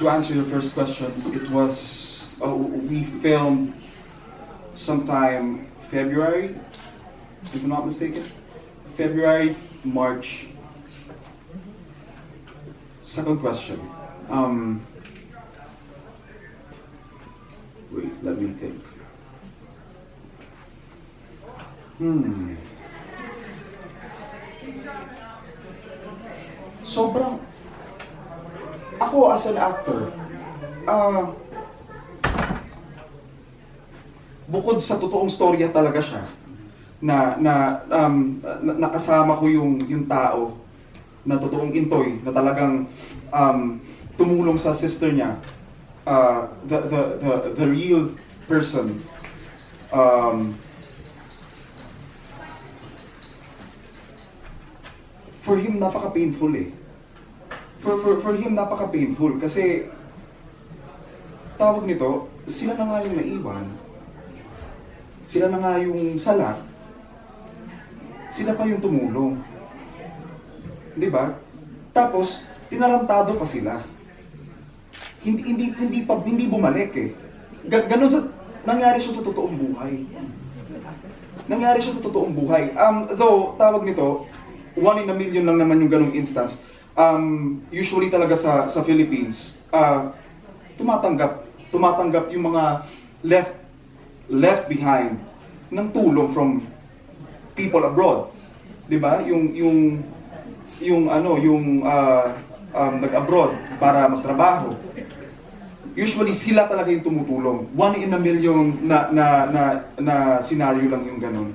to answer your first question, it was we filmed sometime February, if I'm not mistaken. February, March. Second question. Wait, let me think. Sobrang, ako as an actor, bukod sa totoong storya talaga siya, nakasama ko yung tao na totoong intoy, na talagang tumulong sa sister niya, the real person. For him, napaka-painful eh. For him, napaka-painful kasi tawag nito, sila na nga yung naiwan. Sila na nga yung sala. Sila pa yung tumulong. Di ba? Tapos, tinarantado pa sila. Hindi bumalik eh. Ganon nangyari siya sa totoong buhay. Nangyari siya sa totoong buhay. Though, tawag nito, 1 in a million lang naman yung ganong instance. Usually talaga sa Philippines, tumatanggap yung mga left behind ng tulong from people abroad. 'Di ba? Yung nag-abroad para magtrabaho. Usually sila talaga yung tumutulong. 1 in a million na scenario lang yung ganon.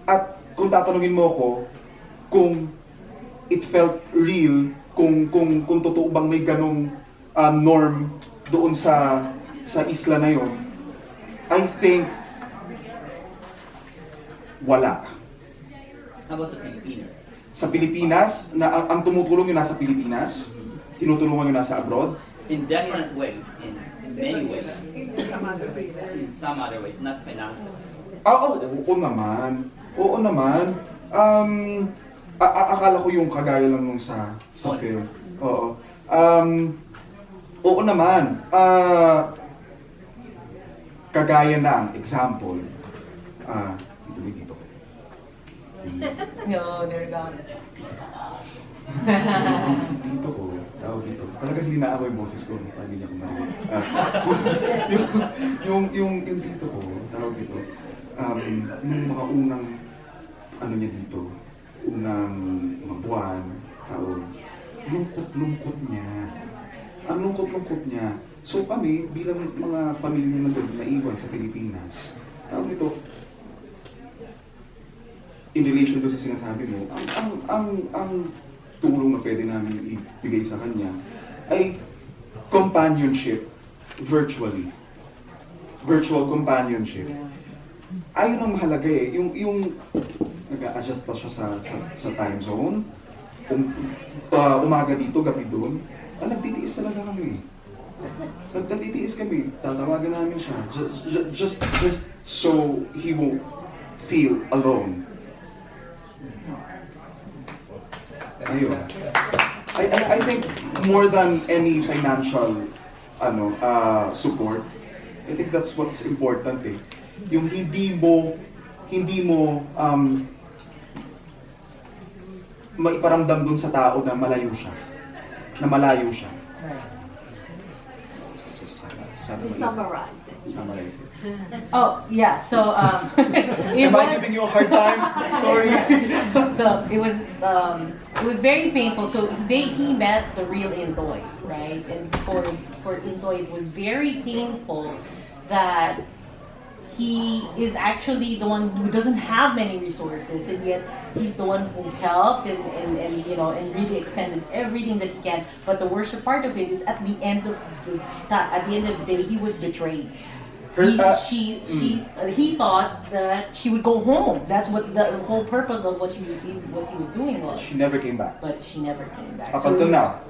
At kung tatanungin mo ako kung it felt real, kung totoo bang may ganong norm doon sa isla na yon, I think wala. How about sa Pilipinas? Sa Pilipinas, ang tumutulong yung nasa Pilipinas, tinutulungan yung nasa abroad. In different ways, in many ways. In some other ways. In some other ways, not financial. Oo naman. Oo naman. Akala ko yung kagaya lang nung sa film. Oo. Oo naman. Kagaya ng example. Dito ko. No, they're gone. Dito ko. Tawag dito. Talagang hinaan ko yung boses ko. Hindi niya ko marinig. Yung dito ko. Tawag dito. Nung mga unang niya dito, unang mga buwan, taon, lungkot-lungkot niya. Ang lungkot-lungkot niya. So kami, bilang mga pamilya na doon, naiwan sa Pilipinas, tawag ito, in relation to sa sinasabi mo, ang tulong na pwede namin ibigay sa kanya ay companionship virtually. Virtual companionship. Ayun ang mahalaga eh. Yung nag-a-adjust pa siya sa time zone. Umaga dito, gabi doon. Nagtitiis talaga kami. Nagtitiis kami. Tatawagan namin siya. Just so he won't feel alone. Ayun. I think more than any financial support, I think that's what's important eh. Yung hindi mo maiparamdam dun sa tao na malayo siya. Summarize it. Oh, yeah, so Am I giving you a hard time? Sorry. So it was very painful. So he met the real Intoy, right? And for Intoy, it was very painful that he is actually the one who doesn't have many resources, and yet he's the one who helped and really extended everything that he can. But the worst part of it is at the end of the day, he was betrayed. He thought that she would go home. That's what the whole purpose of what he was doing was. She never came back. But she never came back. Up until now.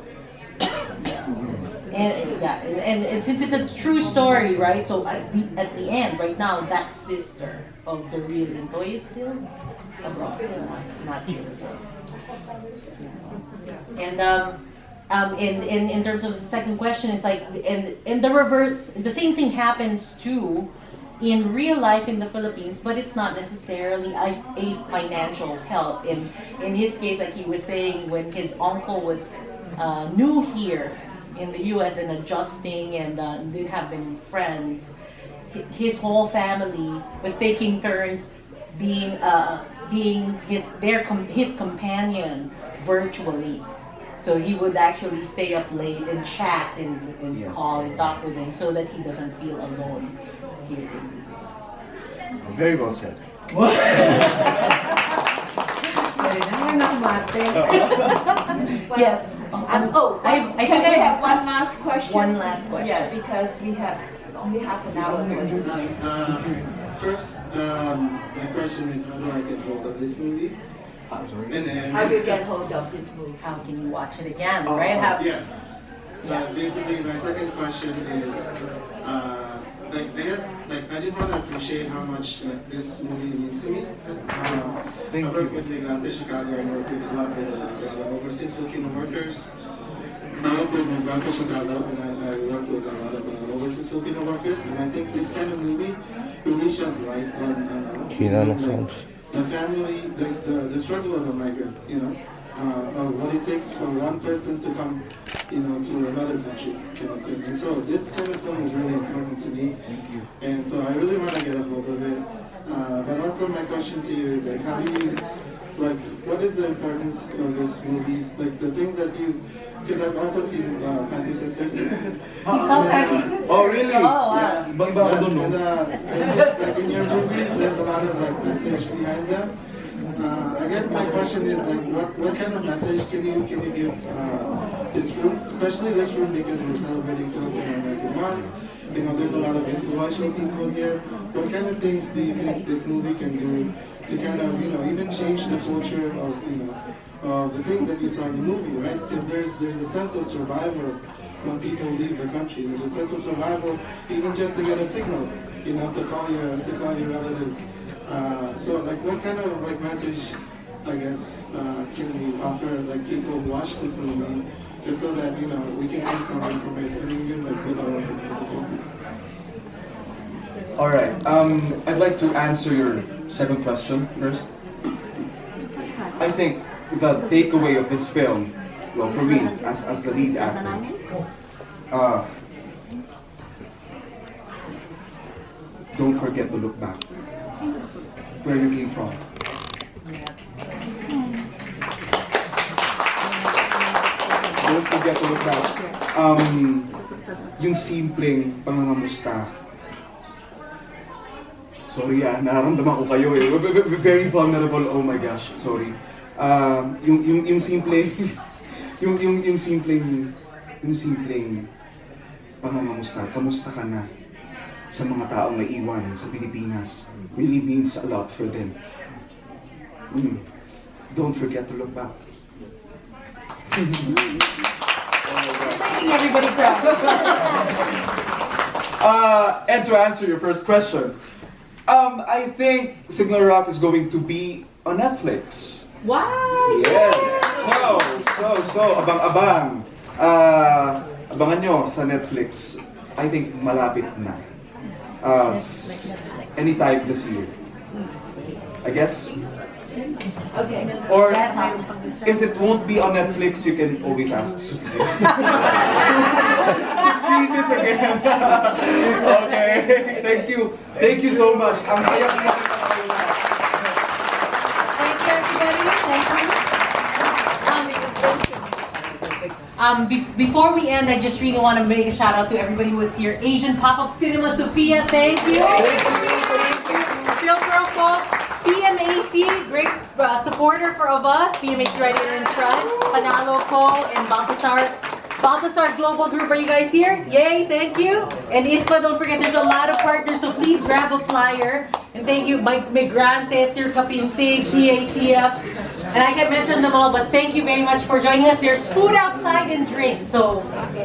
And since it's a true story, right? So at the end, right now, that sister of the real Intoy is still abroad, not here. So, and in terms of the second question, it's like in the reverse, the same thing happens too in real life in the Philippines, but it's not necessarily a financial help. In his case, like he was saying, when his uncle was new here in the U.S. and adjusting and didn't have many friends, his whole family was taking turns being his companion virtually. So he would actually stay up late and chat and Yes. call and talk with him so that he doesn't feel alone here in the US. Very well said. Yes. I Can think I have one last question? One last question. Yeah, because we have only half an hour for tonight. First, my question is, how do I get hold of this movie? I'm sorry. And then, How do you get hold of this movie? How can you watch it again, Oh, right? yes. Yeah. Basically, my second question is, I just want to appreciate how much this movie means to me. Thank I work you. with Migrante Chicago. I work with a lot of overseas Filipino workers. I work with Migrante Chicago, and I work with a lot of overseas Filipino workers. And I think this kind of movie really sheds light on the family, the struggle of a migrant, what it takes for one person to come, to another country. And so this kind of film is really important to me. And so I really want to get a hold of it. But also my question to you is, how do you, what is the importance of this movie? The things that you, because I've also seen Panty Sisters. Oh, really? Oh, wow. Yeah. Iba ako dun, no? And I think, in your movies, there's a lot of message behind them. I guess my question is what kind of message can you give this room, especially this room, because we're celebrating Filipino American Month. There's a lot of influential people here. What kind of things do you think this movie can do to kind of even change the culture of the things that you saw in the movie, right? Because there's a sense of survival when people leave the country. There's a sense of survival even just to get a signal, to call your relatives. So what kind of message, I guess, can we offer people who watch this movie, just so that we can get some information, even with our community? All right. I'd like to answer your second question first. I think the takeaway of this film, well, for me, as the lead actor, don't forget to look back where you came from. Don't forget to look back. Yung simpleng pangangamusta. Sorry nararamdaman ko kayo eh. Very vulnerable, oh my gosh, sorry. Yung simpleng, yung simpleng pangangamusta, kamusta ka na sa mga taong naiwan sa Pilipinas, really means a lot for them. Don't forget to look back. Making everybody proud. And to answer your first question, I think Signal Rock is going to be on Netflix. Wow! Yes. So, abang-abang. Abangan nyo sa Netflix. I think malapit na. Anytime this year. I guess. Okay. Or if it won't be on Netflix, you can always ask Sophia. Screen this again. Okay. Thank you. Thank you so much. Ang saya ko Thank you, everybody. Thank you. Before we end, I just really want to make a shout out to everybody who was here. Asian Pop-Up Cinema Sophia, thank you. Thank you. Filter folks. PMAC, great supporter of us. PMAC right here in front. Panalo Co. and Baltasar Global Group, are you guys here? Yay, thank you. And ISPA, don't forget, there's a lot of partners, so please grab a flyer. And thank you, Migrantes, Sir Kapintig, PACF. And I can't mention them all, but thank you very much for joining us. There's food outside and drinks, so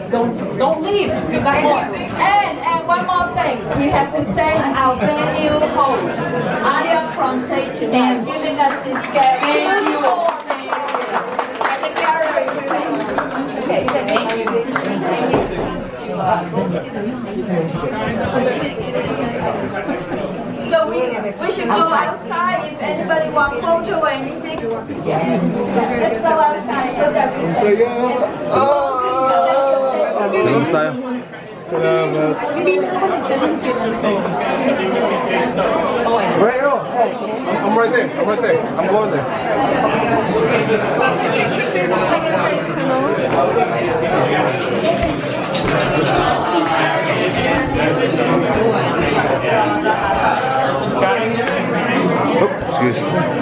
don't leave. We've got more. And one more thing, we have to thank our venue host, Adia from Sage, and giving us this Thank you. and the gallery space. Okay, So we should go outside if anybody want photo or anything. Let's go outside so that we Saya! Tingin tayo. Salamat. Right, oh, I'm right there. I'm right there. I'm going there. Oh, excuse me.